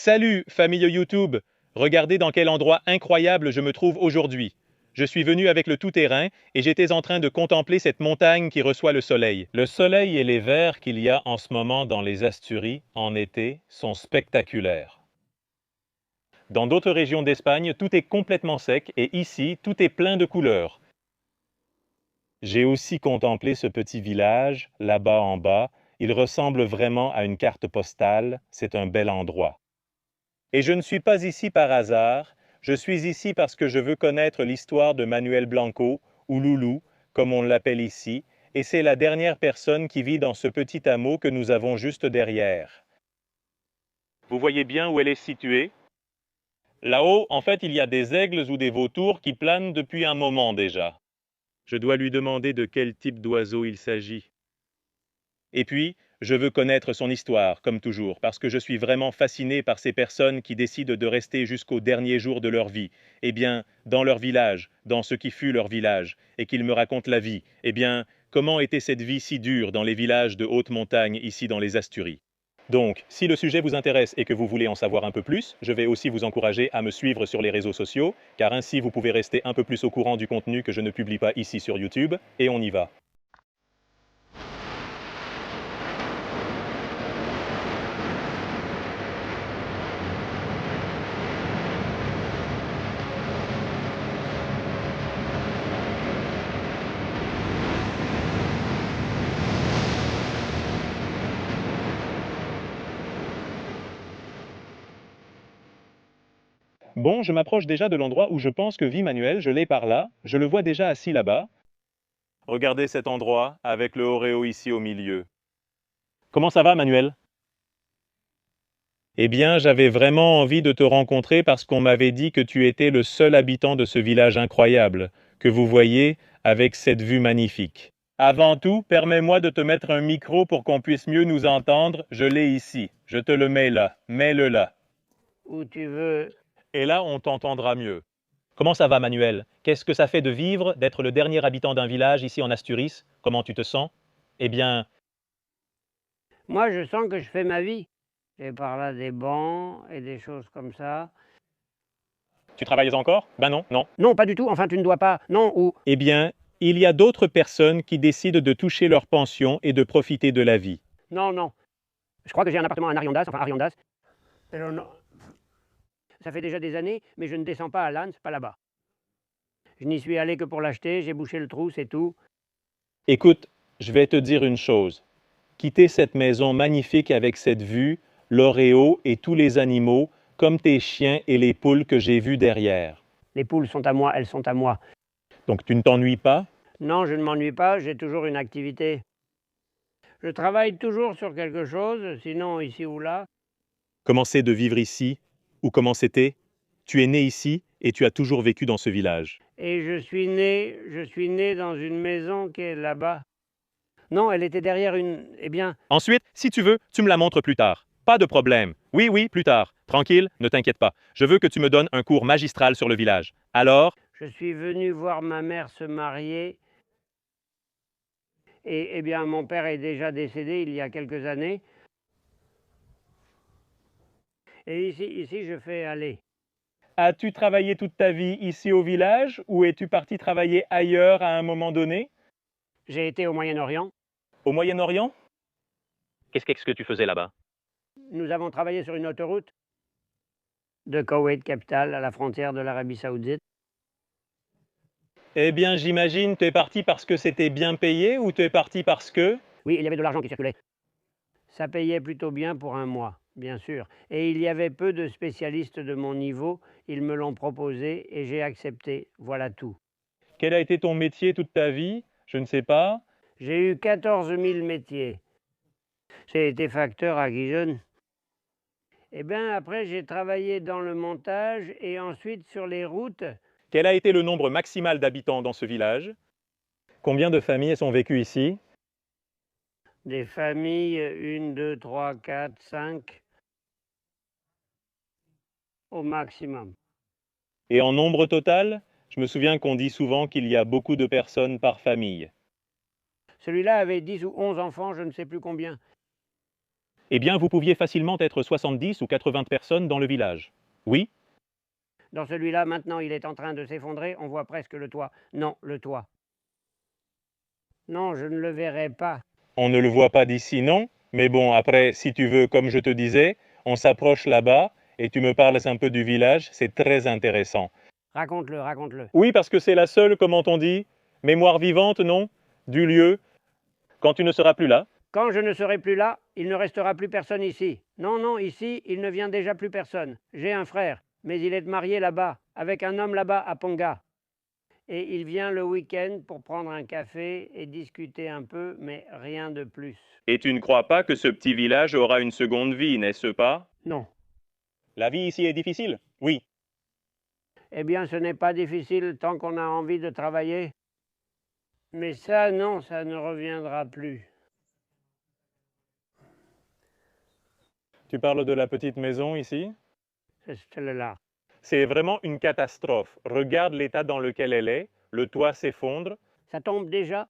Salut, famille YouTube! Regardez dans quel endroit incroyable je me trouve aujourd'hui. Je suis venu avec le tout-terrain et j'étais en train de contempler cette montagne qui reçoit le soleil. Le soleil et les vers qu'il y a en ce moment dans les Asturies, en été, sont spectaculaires. Dans d'autres régions d'Espagne, tout est complètement sec et ici, tout est plein de couleurs. J'ai aussi contemplé ce petit village, là-bas en bas. Il ressemble vraiment à une carte postale. C'est un bel endroit. Et je ne suis pas ici par hasard, je suis ici parce que je veux connaître l'histoire de Manuel Blanco, ou Loulou, comme on l'appelle ici, et c'est la dernière personne qui vit dans ce petit hameau que nous avons juste derrière. Vous voyez bien où elle est située? Là-haut, en fait, il y a des aigles ou des vautours qui planent depuis un moment déjà. Je dois lui demander de quel type d'oiseau il s'agit. Et puis, je veux connaître son histoire, comme toujours, parce que je suis vraiment fasciné par ces personnes qui décident de rester jusqu'au dernier jour de leur vie. Eh bien, dans leur village, dans ce qui fut leur village, et qu'ils me racontent la vie. Eh bien, comment était cette vie si dure dans les villages de haute montagne, ici dans les Asturies? Donc, si le sujet vous intéresse et que vous voulez en savoir un peu plus, je vais aussi vous encourager à me suivre sur les réseaux sociaux, car ainsi vous pouvez rester un peu plus au courant du contenu que je ne publie pas ici sur YouTube, et on y va. Bon, je m'approche déjà de l'endroit où je pense que vit Manuel, je l'ai par là, je le vois déjà assis là-bas. Regardez cet endroit, avec le Oreo ici au milieu. Comment ça va, Manuel? Eh bien, j'avais vraiment envie de te rencontrer parce qu'on m'avait dit que tu étais le seul habitant de ce village incroyable, que vous voyez avec cette vue magnifique. Avant tout, permets-moi de te mettre un micro pour qu'on puisse mieux nous entendre. Je l'ai ici. Je te le mets là. Mets-le là. Où tu veux. Et là, on t'entendra mieux. Comment ça va, Manuel? Qu'est-ce que ça fait de vivre, d'être le dernier habitant d'un village ici en Asturies? Comment tu te sens? Eh bien, Moi, je sens que je fais ma vie. J'ai par là des bancs et des choses comme ça. tu travailles encore? Ben non, non. Non, pas du tout. Enfin, tu ne dois pas. Non, ou. Eh bien, il y a d'autres personnes qui décident de toucher leur pension et de profiter de la vie. Non, non. Je crois que j'ai un appartement à Ariandas, enfin Ariandas. Alors, non. Ça fait déjà des années, mais je ne descends pas à Lens, pas là-bas. Je n'y suis allé que pour l'acheter, j'ai bouché le trou, c'est tout. Écoute, je vais te dire une chose. Quitter cette maison magnifique avec cette vue, l'Oreo et tous les animaux, comme tes chiens et les poules que j'ai vus derrière. Les poules sont à moi, elles sont à moi. Donc tu ne t'ennuies pas? Non, je ne m'ennuie pas, j'ai toujours une activité. Je travaille toujours sur quelque chose, sinon ici ou là. Comment c'est de vivre ici? Ou comment c'était? Tu es né ici et tu as toujours vécu dans ce village. Et je suis né dans une maison qui est là-bas. Non, elle était derrière une. Eh bien, Ensuite, si tu veux, tu me la montres plus tard. Pas de problème. Oui, oui, plus tard. Tranquille, ne t'inquiète pas. Je veux que tu me donnes un cours magistral sur le village. Alors, je suis venu voir ma mère se marier. Et eh bien, mon père est déjà décédé il y a quelques années. Et ici, je fais aller. as-tu travaillé toute ta vie ici au village ou es-tu parti travailler ailleurs à un moment donné? J'ai été au Moyen-Orient. Au Moyen-Orient? Qu'est-ce que tu faisais là-bas? Nous avons travaillé sur une autoroute de Koweït, capitale, à la frontière de l'Arabie Saoudite. Eh bien, j'imagine, tu es parti parce que c'était bien payé ou tu es parti parce que... Oui, il y avait de l'argent qui circulait. Ça payait plutôt bien pour un mois, bien sûr. Et il y avait peu de spécialistes de mon niveau. Ils me l'ont proposé et j'ai accepté. Voilà tout. Quel a été ton métier toute ta vie? Je ne sais pas. J'ai eu 14 000 métiers. J'ai été facteur à Gijón. Et bien après, j'ai travaillé dans le montage et ensuite sur les routes. Quel a été le nombre maximal d'habitants dans ce village? Combien de familles sont vécues ici? Des familles, 1, 2, 3, 4, 5, au maximum. Et en nombre total? Je me souviens qu'on dit souvent qu'il y a beaucoup de personnes par famille. Celui-là avait 10 ou 11 enfants, je ne sais plus combien. Eh bien, vous pouviez facilement être 70 ou 80 personnes dans le village. Oui? Dans celui-là, maintenant, il est en train de s'effondrer, on voit presque le toit. Non, le toit. Non, je ne le verrai pas. On ne le voit pas d'ici, non? Mais bon, après, si tu veux, comme je te disais, on s'approche là-bas et tu me parles un peu du village, c'est très intéressant. Raconte-le, raconte-le. Oui, parce que c'est la seule, comment on dit, mémoire vivante, non? Du lieu, quand tu ne seras plus là. Quand je ne serai plus là, il ne restera plus personne ici. Non, non, ici, il ne vient déjà plus personne. J'ai un frère, mais il est marié là-bas, avec un homme là-bas à Ponga. Et il vient le week-end pour prendre un café et discuter un peu, mais rien de plus. Et tu ne crois pas que ce petit village aura une seconde vie, n'est-ce pas? Non. La vie ici est difficile? Oui. Eh bien, ce n'est pas difficile tant qu'on a envie de travailler. Mais ça, non, ça ne reviendra plus. Tu parles de la petite maison ici? C'est celle-là. C'est vraiment une catastrophe. Regarde l'état dans lequel elle est. Le toit s'effondre. Ça tombe déjà?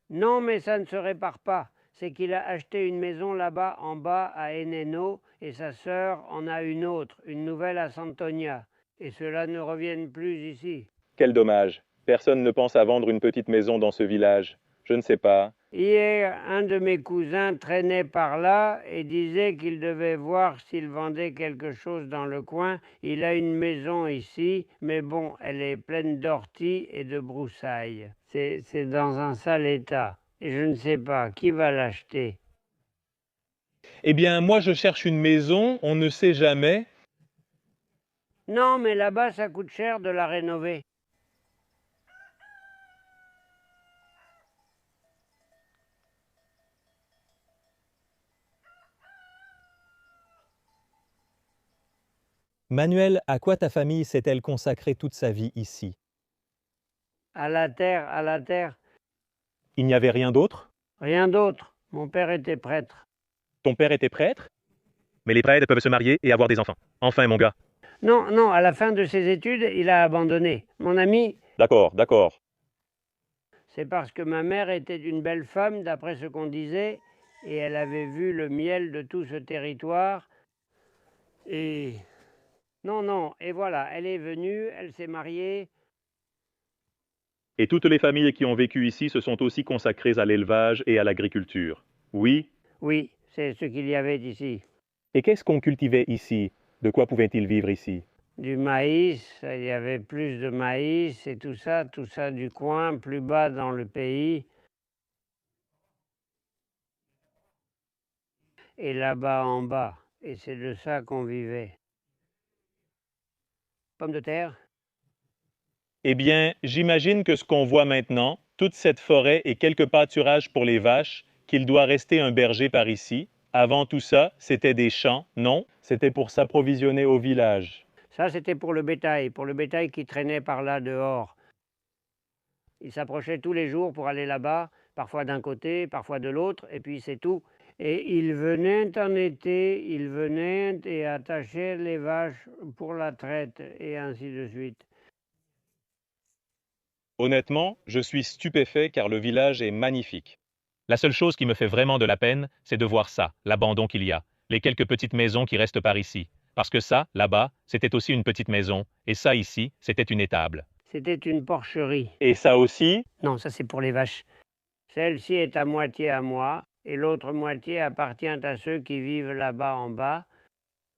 Non, mais ça ne se répare pas. C'est qu'il a acheté une maison là-bas en bas à Eneno et sa sœur en a une autre, une nouvelle à Santonia. Et cela ne revienne plus ici. Quel dommage. Personne ne pense à vendre une petite maison dans ce village. Je ne sais pas. Hier, un de mes cousins traînait par là et disait qu'il devait voir s'il vendait quelque chose dans le coin. Il a une maison ici, mais bon, elle est pleine d'orties et de broussailles. C'est dans un sale état. Et je ne sais pas, qui va l'acheter? Eh bien, moi, je cherche une maison. On ne sait jamais. Non, mais là-bas, ça coûte cher de la rénover. Manuel, à quoi ta famille s'est-elle consacrée toute sa vie ici? À la terre, à la terre. Il n'y avait rien d'autre? Rien d'autre. Mon père était prêtre. Ton père était prêtre? Mais les prêtres peuvent se marier et avoir des enfants. Enfin, mon gars. Non, non, à la fin de ses études, il a abandonné. Mon ami, D'accord, d'accord. c'est parce que ma mère était une belle femme, d'après ce qu'on disait, et elle avait vu le miel de tout ce territoire. Et non, non, et voilà, elle est venue, elle s'est mariée. Et toutes les familles qui ont vécu ici se sont aussi consacrées à l'élevage et à l'agriculture. Oui. Oui, c'est ce qu'il y avait ici. Et qu'est-ce qu'on cultivait ici? De quoi pouvait-il vivre ici? Du maïs, il y avait plus de maïs et tout ça du coin, plus bas dans le pays. Et là-bas en bas, et c'est de ça qu'on vivait. Pommes de terre? Eh bien, j'imagine que ce qu'on voit maintenant, toute cette forêt et quelques pâturages pour les vaches, qu'il doit rester un berger par ici. Avant tout ça, c'était des champs, non? C'était pour s'approvisionner au village. Ça, c'était pour le bétail qui traînait par là dehors. Il s'approchait tous les jours pour aller là-bas, parfois d'un côté, parfois de l'autre, et puis c'est tout. Et il venait en été, il venait et attachait les vaches pour la traite, et ainsi de suite. Honnêtement, je suis stupéfait car le village est magnifique. La seule chose qui me fait vraiment de la peine, c'est de voir ça, l'abandon qu'il y a, les quelques petites maisons qui restent par ici. Parce que ça, là-bas, c'était aussi une petite maison, et ça ici, c'était une étable. C'était une porcherie. Et ça aussi? Non, ça c'est pour les vaches. Celle-ci est à moitié à moi, et l'autre moitié appartient à ceux qui vivent là-bas en bas.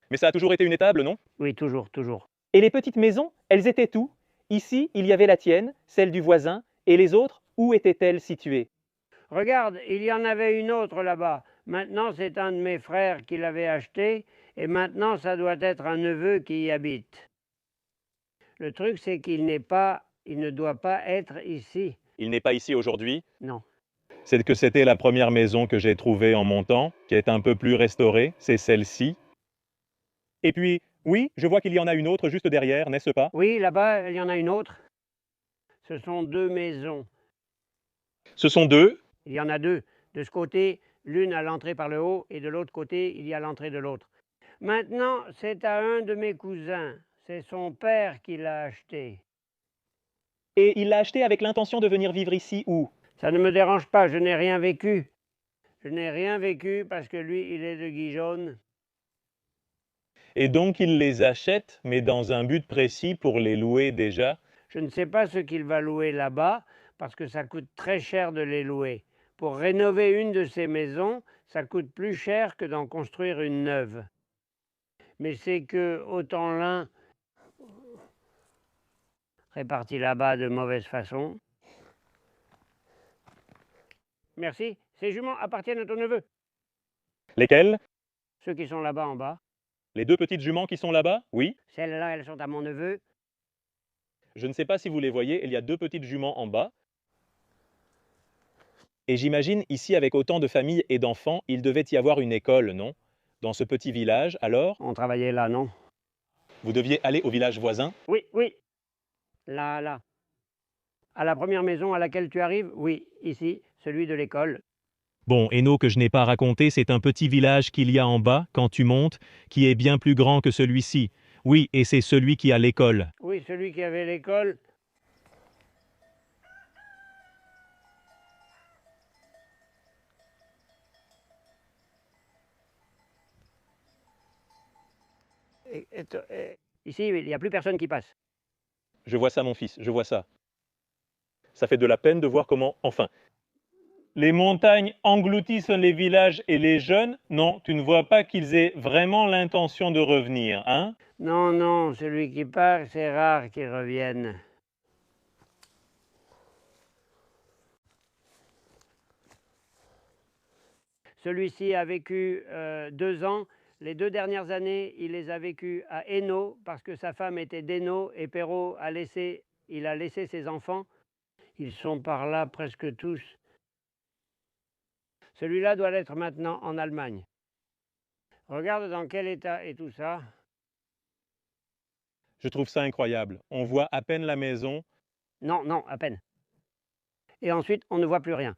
Mais ça a toujours été une étable, non? Oui, toujours, toujours. Et les petites maisons, elles étaient où? Ici, il y avait la tienne, celle du voisin, et les autres, où étaient-elles situées? Regarde, il y en avait une autre là-bas. Maintenant, c'est un de mes frères qui l'avait achetée, et maintenant, ça doit être un neveu qui y habite. Le truc, c'est qu'il ne doit pas être ici. Il n'est pas ici aujourd'hui. Non. C'est que c'était la première maison que j'ai trouvée en montant, qui est un peu plus restaurée, c'est celle-ci. Et puis, oui, je vois qu'il y en a une autre juste derrière, n'est-ce pas? Oui, là-bas, il y en a une autre. Ce sont deux maisons. Ce sont deux. Il y en a deux. De ce côté, l'une à l'entrée par le haut, et de l'autre côté, il y a l'entrée de l'autre. Maintenant, c'est à un de mes cousins. C'est son père qui l'a acheté. Et il l'a acheté avec l'intention de venir vivre ici où? Ça ne me dérange pas, je n'ai rien vécu. Je n'ai rien vécu parce que lui, il est de Gijón. Et donc il les achète, mais dans un but précis pour les louer déjà. Je ne sais pas ce qu'il va louer là-bas parce que ça coûte très cher de les louer. Pour rénover une de ces maisons, ça coûte plus cher que d'en construire une neuve. Mais c'est que autant l'un réparti là-bas de mauvaise façon. Merci. Ces juments appartiennent à ton neveu. Lesquels? Ceux qui sont là-bas en bas. Les deux petites juments qui sont là-bas? Oui. Celles-là, elles sont à mon neveu. Je ne sais pas si vous les voyez, il y a deux petites juments en bas. Et j'imagine, ici, avec autant de familles et d'enfants, il devait y avoir une école, non? Dans ce petit village, alors, On travaillait là, non? vous deviez aller au village voisin? Oui, oui. Là, là. À la première maison à laquelle tu arrives? Oui, ici, celui de l'école. Bon, Hainaut, que je n'ai pas raconté, c'est un petit village qu'il y a en bas, quand tu montes, qui est bien plus grand que celui-ci. Oui, et c'est celui qui a l'école. Oui, celui qui avait l'école. Ici, il n'y a plus personne qui passe. Je vois ça, mon fils, je vois ça. Ça fait de la peine de voir comment, enfin, les montagnes engloutissent les villages et les jeunes. Non, tu ne vois pas qu'ils aient vraiment l'intention de revenir, hein? Non, non, celui qui part, c'est rare qu'il revienne. Celui-ci a vécu 2 ans. Les 2 dernières années, il les a vécues à Hainaut parce que sa femme était d'Hainaut et Perrault il a laissé ses enfants. Ils sont par là presque tous. Celui-là doit l'être maintenant en Allemagne. Regarde dans quel état est tout ça. Je trouve ça incroyable. On voit à peine la maison. Non, non, à peine. Et ensuite, on ne voit plus rien.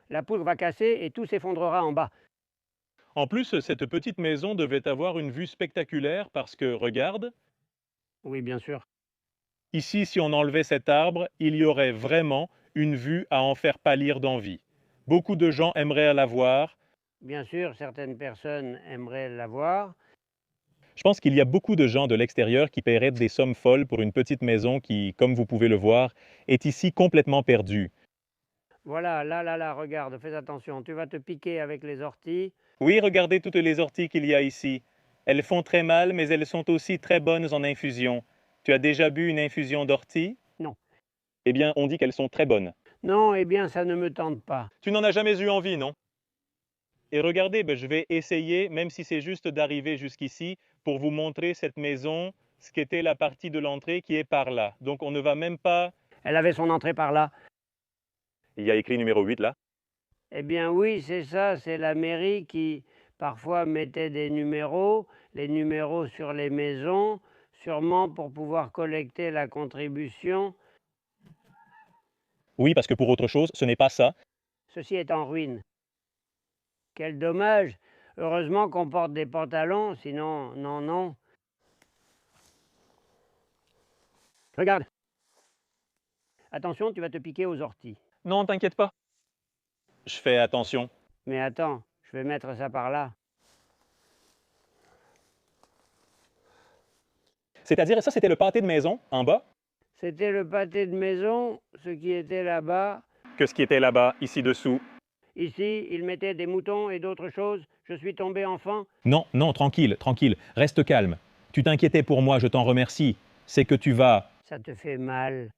La poutre va casser et tout s'effondrera en bas. En plus, cette petite maison devait avoir une vue spectaculaire parce que, regarde, Oui, bien sûr. ici, si on enlevait cet arbre, il y aurait vraiment une vue à en faire pâlir d'envie. Beaucoup de gens aimeraient la voir. Bien sûr, certaines personnes aimeraient la voir. Je pense qu'il y a beaucoup de gens de l'extérieur qui paieraient des sommes folles pour une petite maison qui, comme vous pouvez le voir, est ici complètement perdue. Voilà, là, regarde, fais attention, tu vas te piquer avec les orties. Oui, regardez toutes les orties qu'il y a ici. Elles font très mal, mais elles sont aussi très bonnes en infusion. Tu as déjà bu une infusion d'ortie? Non. Eh bien, on dit qu'elles sont très bonnes. Non, eh bien, ça ne me tente pas. Tu n'en as jamais eu envie, non? Et regardez, je vais essayer, même si c'est juste d'arriver jusqu'ici, pour vous montrer cette maison, ce qu'était la partie de l'entrée qui est par là. Donc on ne va même pas... Elle avait son entrée par là. Il y a écrit numéro 8 là. Eh bien oui, c'est ça, c'est la mairie qui parfois mettait des numéros, les numéros sur les maisons, sûrement pour pouvoir collecter la contribution. Oui, parce que pour autre chose, ce n'est pas ça. Ceci est en ruine. Quel dommage! Heureusement qu'on porte des pantalons, sinon, non, non. Regarde. Attention, tu vas te piquer aux orties. Non, t'inquiète pas. Je fais attention. Mais attends, je vais mettre ça par là. C'est-à-dire, ça c'était le pâté de maison, en bas, C'était le pâté de maison, ce qui était là-bas. que ce qui était là-bas, ici dessous. Ici, ils mettaient des moutons et d'autres choses. Je suis tombé enfant. Non, non, tranquille, tranquille, reste calme. Tu t'inquiétais pour moi, je t'en remercie. C'est que tu vas... Ça te fait mal.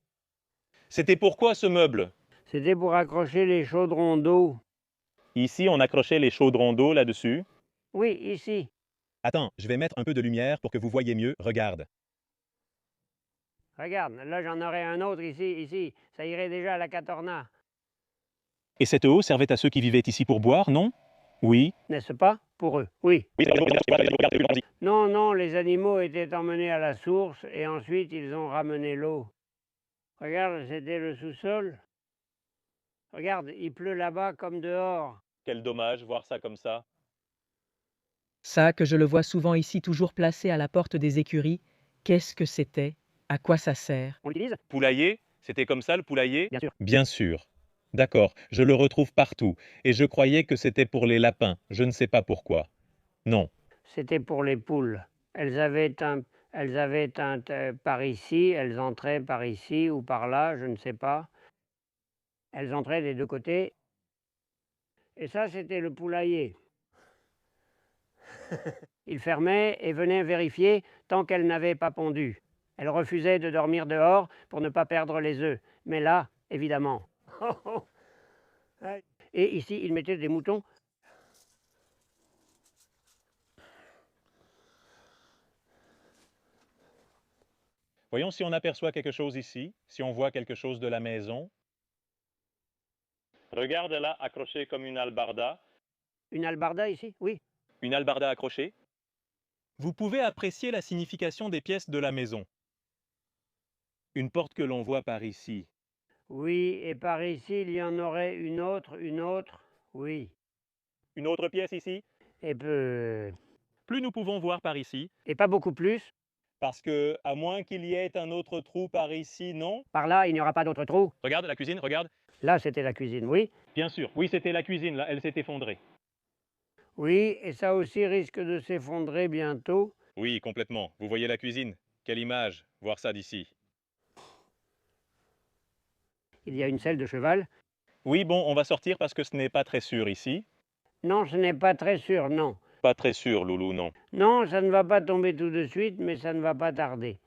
C'était pourquoi ce meuble? C'était pour accrocher les chaudrons d'eau. Ici, on accrochait les chaudrons d'eau là-dessus. Oui, ici. Attends, je vais mettre un peu de lumière pour que vous voyez mieux. Regarde. Regarde, là j'en aurais un autre ici. Ça irait déjà à la Catorna. Et cette eau servait à ceux qui vivaient ici pour boire, non? Oui. N'est-ce pas? Pour eux, oui. Oui. Non, non, les animaux étaient emmenés à la source et ensuite ils ont ramené l'eau. Regarde, c'était le sous-sol. Regarde, il pleut là-bas comme dehors. Quel dommage voir ça comme ça. Ça, que je le vois souvent ici, toujours placé à la porte des écuries. Qu'est-ce que c'était? À quoi ça sert? On l'utilise? Poulailler? C'était comme ça le poulailler? Bien sûr. Bien sûr. D'accord, je le retrouve partout, et je croyais que c'était pour les lapins, je ne sais pas pourquoi. Non. C'était pour les poules. Elles avaient par ici, elles entraient par ici ou par là, je ne sais pas. Elles entraient des deux côtés. Et ça, c'était le poulailler. Il fermait et venait vérifier tant qu'elles n'avaient pas pondu. Elles refusaient de dormir dehors pour ne pas perdre les œufs. Mais là, évidemment. Et ici, il mettait des moutons. Voyons si on aperçoit quelque chose ici, si on voit quelque chose de la maison. Regarde là, accroché comme une albarda. Une albarda ici? Oui. Une albarda accrochée. Vous pouvez apprécier la signification des pièces de la maison. Une porte que l'on voit par ici. Oui, et par ici, il y en aurait une autre, oui. Une autre pièce ici. Et peu... Plus nous pouvons voir par ici, Et pas beaucoup plus. parce que, à moins qu'il y ait un autre trou par ici, non? Par là, il n'y aura pas d'autre trou. Regarde la cuisine, regarde. Là, c'était la cuisine, oui. Bien sûr, oui, c'était la cuisine, là, elle s'est effondrée. Oui, et ça aussi risque de s'effondrer bientôt. Oui, complètement. Vous voyez la cuisine? Quelle image, voir ça d'ici. Il y a une selle de cheval. Oui, bon, on va sortir parce que ce n'est pas très sûr ici. Non, ce n'est pas très sûr, non. Pas très sûr, Loulou, non. Non, ça ne va pas tomber tout de suite, mais ça ne va pas tarder.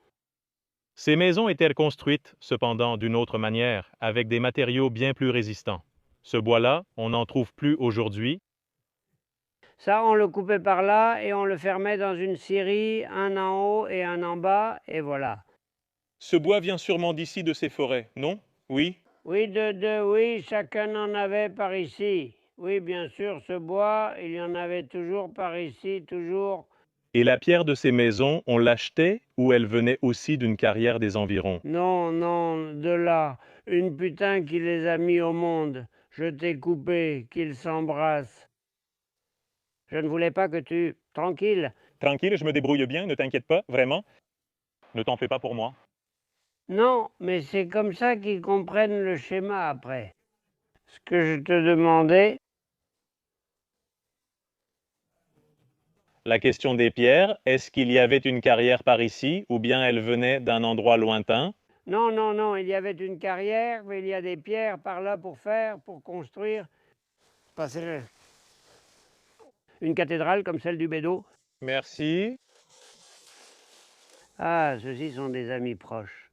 Ces maisons étaient construites, cependant, d'une autre manière, avec des matériaux bien plus résistants. Ce bois-là, on n'en trouve plus aujourd'hui. Ça, on le coupait par là et on le fermait dans une scierie, un en haut et un en bas, et voilà. Ce bois vient sûrement d'ici, de ces forêts, non? Oui? Oui, oui, chacun en avait par ici. Oui, bien sûr, ce bois, il y en avait toujours par ici, toujours. Et la pierre de ces maisons, on l'achetait ou elle venait aussi d'une carrière des environs? Non, non, de là, une putain qui les a mis au monde. Je t'ai coupé, qu'ils s'embrassent. Je ne voulais pas que tu... Tranquille. Tranquille, je me débrouille bien, ne t'inquiète pas, vraiment. Ne t'en fais pas pour moi. Non, mais c'est comme ça qu'ils comprennent le schéma après. Ce que je te demandais... La question des pierres, est-ce qu'il y avait une carrière par ici ou bien elle venait d'un endroit lointain? Non, non, non, il y avait une carrière, mais il y a des pierres par là pour faire, pour construire. Passer une cathédrale comme celle du Bédot. Merci. Ah, ceux-ci sont des amis proches.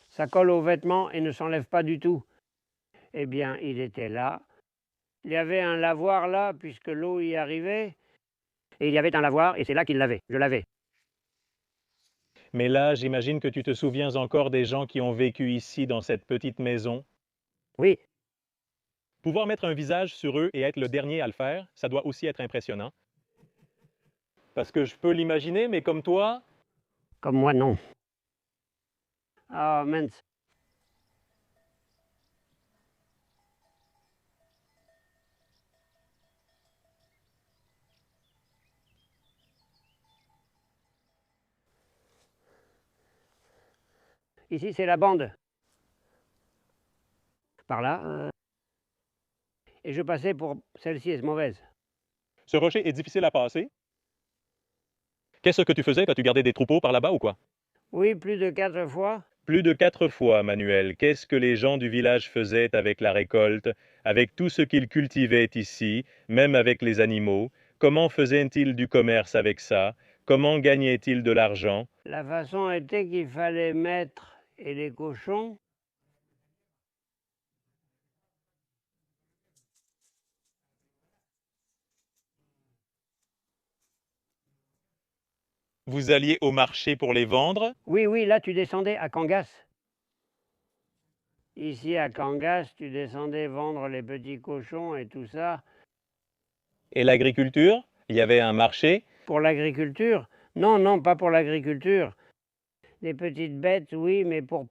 Ça colle aux vêtements et ne s'enlève pas du tout. Eh bien, il était là. Il y avait un lavoir là, puisque l'eau y arrivait. Et il y avait un lavoir, et c'est là qu'il l'avait. Je l'avais. Mais là, j'imagine que tu te souviens encore des gens qui ont vécu ici dans cette petite maison. Oui, Pouvoir mettre un visage sur eux et être le dernier à le faire, ça doit aussi être impressionnant. Parce que je peux l'imaginer, mais comme toi, comme moi, non. Ah, mince. Ici, c'est la bande. Par là. Et je passais pour celle-ci est mauvaise. ce rocher est difficile à passer. Qu'est-ce que tu faisais quand tu gardais des troupeaux par là-bas ou quoi? Oui, plus de 4 fois. Plus de 4 fois, Manuel. Qu'est-ce que les gens du village faisaient avec la récolte, avec tout ce qu'ils cultivaient ici, même avec les animaux? Comment faisaient-ils du commerce avec ça? Comment gagnaient-ils de l'argent? La façon était qu'il fallait mettre et les cochons. Vous alliez au marché pour les vendre? Oui, oui, là, tu descendais à Kangas. Ici, à Kangas, tu descendais vendre les petits cochons et tout ça. Et l'agriculture? Il y avait un marché? Pour l'agriculture? Non, non, pas pour l'agriculture. Des petites bêtes, oui, mais pour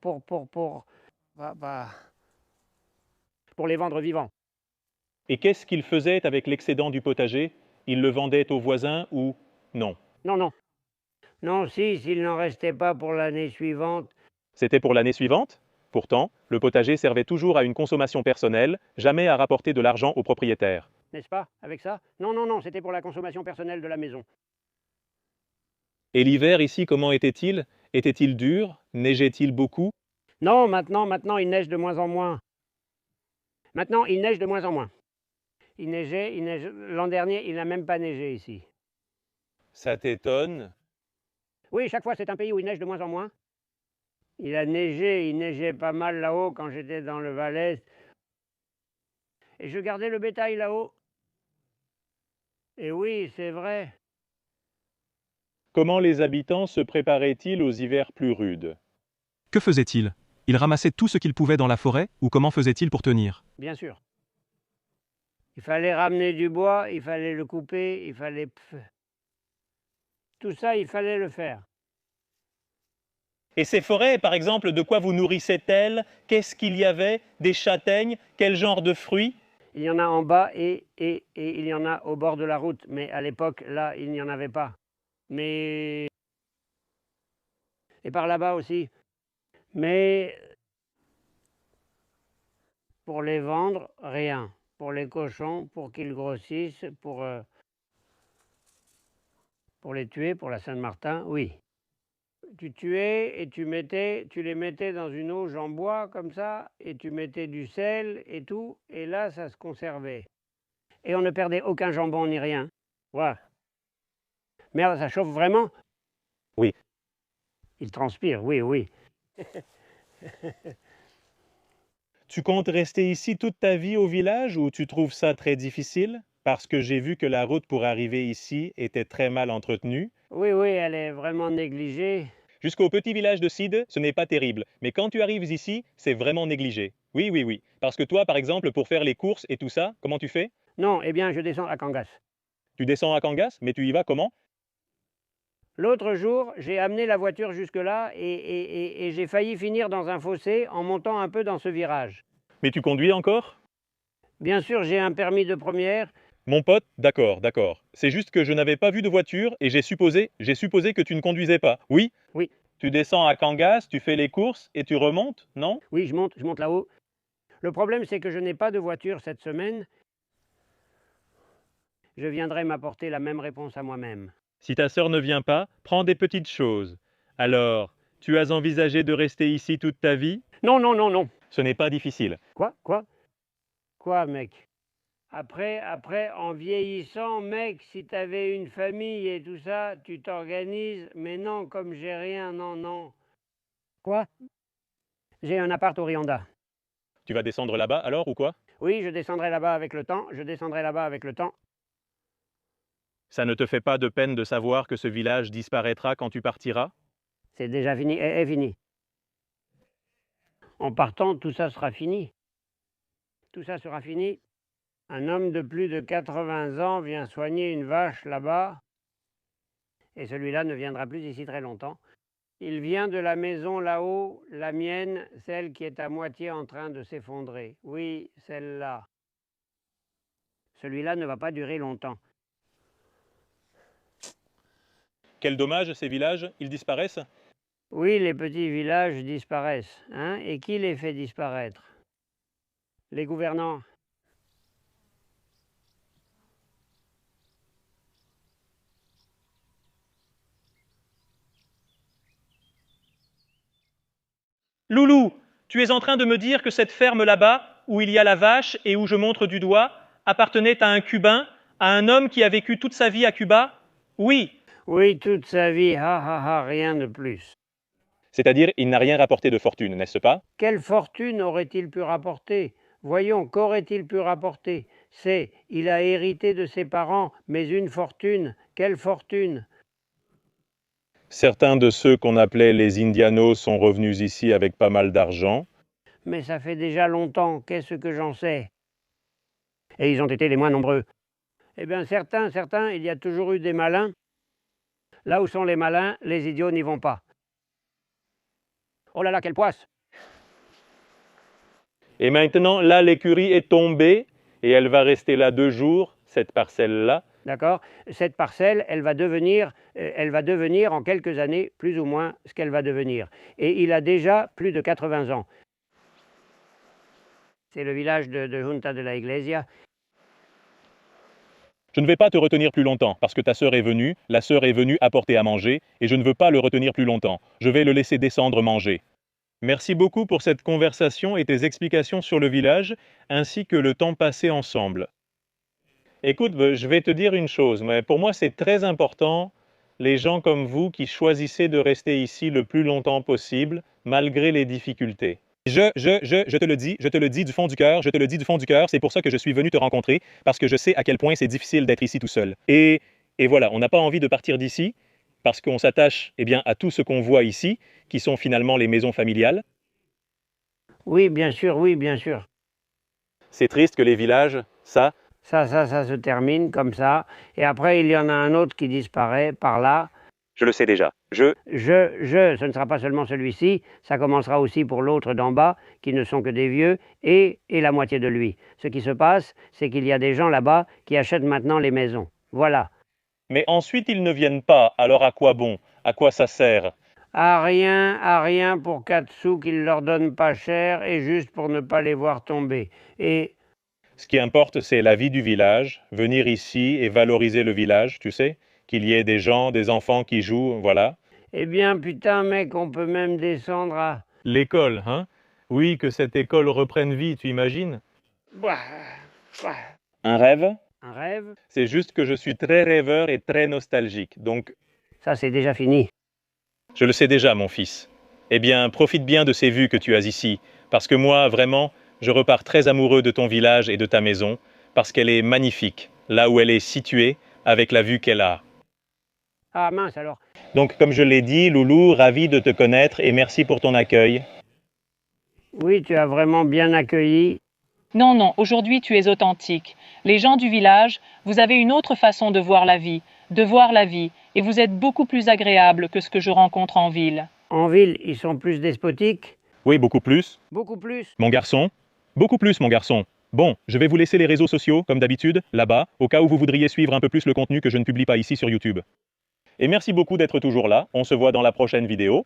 les vendre vivants. Et qu'est-ce qu'ils faisaient avec l'excédent du potager? Ils le vendaient aux voisins ou non? Non, non. Non, si, s'il n'en restait pas pour l'année suivante. C'était pour l'année suivante? Pourtant, le potager servait toujours à une consommation personnelle, jamais à rapporter de l'argent aux propriétaires. N'est-ce pas, avec ça? Non, non, non, c'était pour la consommation personnelle de la maison. Et l'hiver ici, comment était-il? Était-il dur? Neigeait-il beaucoup? Non, maintenant, il neige de moins en moins. Maintenant, il neige de moins en moins. Il neige. L'an dernier, il n'a même pas neigé ici. Ça t'étonne? Oui, chaque fois, c'est un pays où il neige de moins en moins. Il neigeait pas mal là-haut quand j'étais dans le Valais. Et je gardais le bétail là-haut. Et oui, c'est vrai. Comment les habitants se préparaient-ils aux hivers plus rudes? Que faisait-il? Il ramassait tout ce qu'il pouvait dans la forêt ou comment faisait-il pour tenir? Bien sûr. Il fallait ramener du bois, il fallait le couper, il fallait... Tout ça, il fallait le faire. Et ces forêts, par exemple, de quoi vous nourrissaient-elles? Qu'est-ce qu'il y avait? Des châtaignes? Quel genre de fruits? Il y en a en bas et il y en a au bord de la route. Mais à l'époque, là, il n'y en avait pas. Mais... Et par là-bas aussi. Mais... Pour les vendre, rien. Pour les cochons, pour qu'ils grossissent, pour les tuer, pour la Saint-Martin, oui. Tu tuais et tu les mettais dans une auge en bois comme ça, et tu mettais du sel et tout, et là ça se conservait. Et on ne perdait aucun jambon ni rien. Voilà. Mais alors, ça chauffe vraiment? Oui. Il transpire, oui, oui. Tu comptes rester ici toute ta vie au village ou tu trouves ça très difficile? Parce que j'ai vu que la route pour arriver ici était très mal entretenue. Oui, oui, elle est vraiment négligée. Jusqu'au petit village de Sid, ce n'est pas terrible. Mais quand tu arrives ici, c'est vraiment négligé. Oui, oui, oui. Parce que toi, par exemple, pour faire les courses et tout ça, comment tu fais? Non, eh bien, je descends à Kangas. Tu descends à Kangas, mais tu y vas comment? L'autre jour, j'ai amené la voiture jusque-là et j'ai failli finir dans un fossé en montant un peu dans ce virage. Mais tu conduis encore? Bien sûr, j'ai un permis de première. Mon pote, d'accord, d'accord. C'est juste que je n'avais pas vu de voiture et j'ai supposé que tu ne conduisais pas. Oui? Oui. Tu descends à Kangas, tu fais les courses et tu remontes, non? Oui, je monte là-haut. Le problème, c'est que je n'ai pas de voiture cette semaine. Je viendrai m'apporter la même réponse à moi-même. Si ta sœur ne vient pas, prends des petites choses. Alors, tu as envisagé de rester ici toute ta vie? Non, non, non, non. Ce n'est pas difficile. Quoi, mec? Après, en vieillissant, mec, si t'avais une famille et tout ça, tu t'organises. Mais non, comme j'ai rien, non, non. Quoi? J'ai un appart au Rianda. Tu vas descendre là-bas alors ou quoi? Oui, je descendrai là-bas avec le temps. Ça ne te fait pas de peine de savoir que ce village disparaîtra quand tu partiras? C'est déjà fini, est fini. En partant, tout ça sera fini. Tout ça sera fini. Un homme de plus de 80 ans vient soigner une vache là-bas. Et celui-là ne viendra plus ici très longtemps. Il vient de la maison là-haut, la mienne, celle qui est à moitié en train de s'effondrer. Oui, celle-là. Celui-là ne va pas durer longtemps. Quel dommage, ces villages, ils disparaissent? Oui, les petits villages disparaissent. Hein? Et qui les fait disparaître? Les gouvernants. Loulou, tu es en train de me dire que cette ferme là-bas, où il y a la vache et où je montre du doigt, appartenait à un Cubain, à un homme qui a vécu toute sa vie à Cuba? Oui. Oui, toute sa vie, rien de plus. C'est-à-dire, il n'a rien rapporté de fortune, n'est-ce pas? Quelle fortune aurait-il pu rapporter? Voyons, qu'aurait-il pu rapporter? Il a hérité de ses parents, mais une fortune. Quelle fortune? Certains de ceux qu'on appelait les Indianos sont revenus ici avec pas mal d'argent. Mais ça fait déjà longtemps, qu'est-ce que j'en sais? Et ils ont été les moins nombreux. Eh bien, certains, il y a toujours eu des malins. Là où sont les malins, les idiots n'y vont pas. Oh là là, quelle poisse! Et maintenant, là, l'écurie est tombée et elle va rester là 2 jours, cette parcelle-là. D'accord? Cette parcelle, elle va devenir en quelques années, plus ou moins, ce qu'elle va devenir. Et il a déjà plus de 80 ans. C'est le village de Junta de la Iglesia. Je ne vais pas te retenir plus longtemps, parce que ta sœur est venue, la sœur est venue apporter à manger, et je ne veux pas le retenir plus longtemps. Je vais le laisser descendre manger. Merci beaucoup pour cette conversation et tes explications sur le village, ainsi que le temps passé ensemble. Écoute, je vais te dire une chose, mais pour moi c'est très important, les gens comme vous qui choisissez de rester ici le plus longtemps possible, malgré les difficultés. Je te le dis du fond du cœur, je te le dis du fond du cœur, c'est pour ça que je suis venu te rencontrer, parce que je sais à quel point c'est difficile d'être ici tout seul. Et voilà, on n'a pas envie de partir d'ici, parce qu'on s'attache à tout ce qu'on voit ici, qui sont finalement les maisons familiales. Oui, bien sûr, oui, bien sûr. C'est triste que les villages, ça Ça se termine comme ça. Et après, il y en a un autre qui disparaît par là. je le sais déjà. Ce ne sera pas seulement celui-ci, ça commencera aussi pour l'autre d'en bas, qui ne sont que des vieux, et la moitié de lui. Ce qui se passe, c'est qu'il y a des gens là-bas qui achètent maintenant les maisons. Voilà. Mais ensuite, ils ne viennent pas, alors à quoi bon? À quoi ça sert? À rien pour 4 sous qu'ils leur donnent pas cher, et juste pour ne pas les voir tomber. Et Ce qui importe, c'est la vie du village, venir ici et valoriser le village, tu sais, qu'il y ait des gens, des enfants qui jouent, voilà. eh bien, putain, mec, on peut même descendre à... L'école, hein? Oui, que cette école reprenne vie, tu imagines? Bah, bah, Un rêve? un rêve, C'est juste que je suis très rêveur et très nostalgique, donc ça c'est déjà fini. je le sais déjà, mon fils. Eh bien, profite bien de ces vues que tu as ici, parce que moi, vraiment, je repars très amoureux de ton village et de ta maison, parce qu'elle est magnifique, là où elle est située, avec la vue qu'elle a. Ah mince alors. Donc, comme je l'ai dit, Loulou, ravi de te connaître et merci pour ton accueil. Oui, tu as vraiment bien accueilli. Non, non, aujourd'hui tu es authentique. Les gens du village, vous avez une autre façon de voir la vie, et vous êtes beaucoup plus agréable que ce que je rencontre en ville. En ville, ils sont plus despotiques. Oui, beaucoup plus. Beaucoup plus. Mon garçon? Beaucoup plus, mon garçon. Bon, je vais vous laisser les réseaux sociaux, comme d'habitude, là-bas, au cas où vous voudriez suivre un peu plus le contenu que je ne publie pas ici sur YouTube. Et merci beaucoup d'être toujours là. On se voit dans la prochaine vidéo.